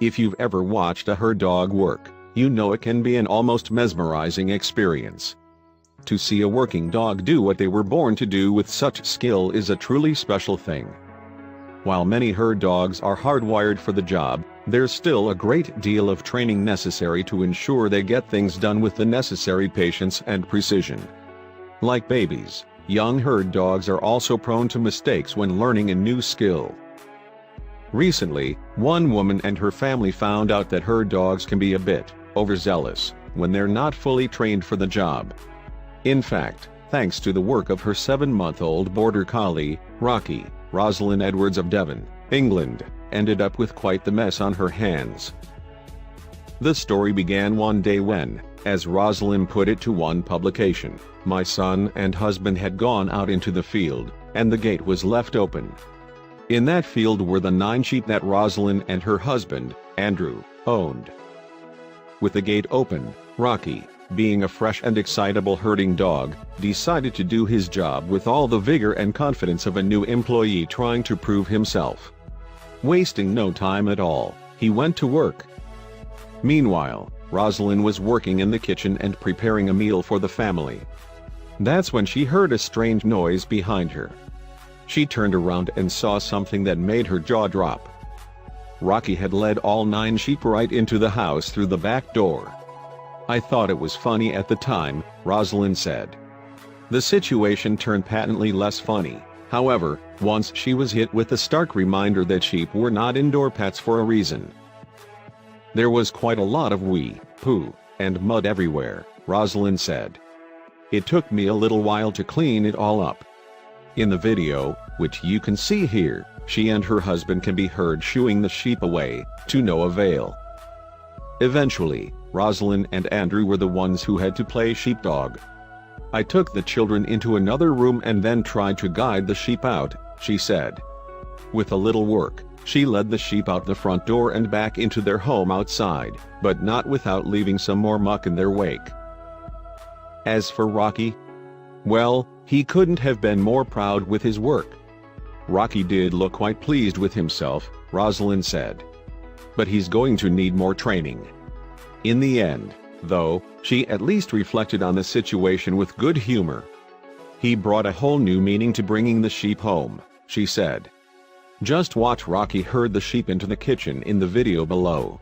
If you've ever watched a herd dog work, you know it can be an almost mesmerizing experience. To see a working dog do what they were born to do with such skill is a truly special thing. While many herd dogs are hardwired for the job, there's still a great deal of training necessary to ensure they get things done with the necessary patience and precision. Like babies, young herd dogs are also prone to mistakes when learning a new skill. Recently, one woman and her family found out that herd dogs can be a bit overzealous when they're not fully trained for the job. In fact, thanks to the work of her 7-month-old border collie, Rocky, Rosalind Edwards of Devon, England, ended up with quite the mess on her hands. The story began one day when, as Rosalind put it to one publication, my son and husband had gone out into the field, and the gate was left open. In that field were the 9 sheep that Rosalind and her husband, Andrew, owned. With the gate open, Rocky, being a fresh and excitable herding dog, decided to do his job with all the vigor and confidence of a new employee trying to prove himself. Wasting no time at all, he went to work. Meanwhile, Rosalind was working in the kitchen and preparing a meal for the family. That's when she heard a strange noise behind her. She turned around and saw something that made her jaw drop. Rocky had led all 9 sheep right into the house through the back door. I thought it was funny at the time, Rosalind said. The situation turned patently less funny, however, once she was hit with the stark reminder that sheep were not indoor pets for a reason. There was quite a lot of wee, poo, and mud everywhere, Rosalind said. It took me a little while to clean it all up. In the video, which you can see here, she and her husband can be heard shooing the sheep away, to no avail. Eventually, Rosalind and Andrew were the ones who had to play sheepdog. I took the children into another room and then tried to guide the sheep out, she said. With a little work, she led the sheep out the front door and back into their home outside, but not without leaving some more muck in their wake. As for Rocky, well, he couldn't have been more proud with his work. Rocky did look quite pleased with himself, Rosalind said. But he's going to need more training. In the end, though, she at least reflected on the situation with good humor. He brought a whole new meaning to bringing the sheep home, she said. Just watch Rocky herd the sheep into the kitchen in the video below.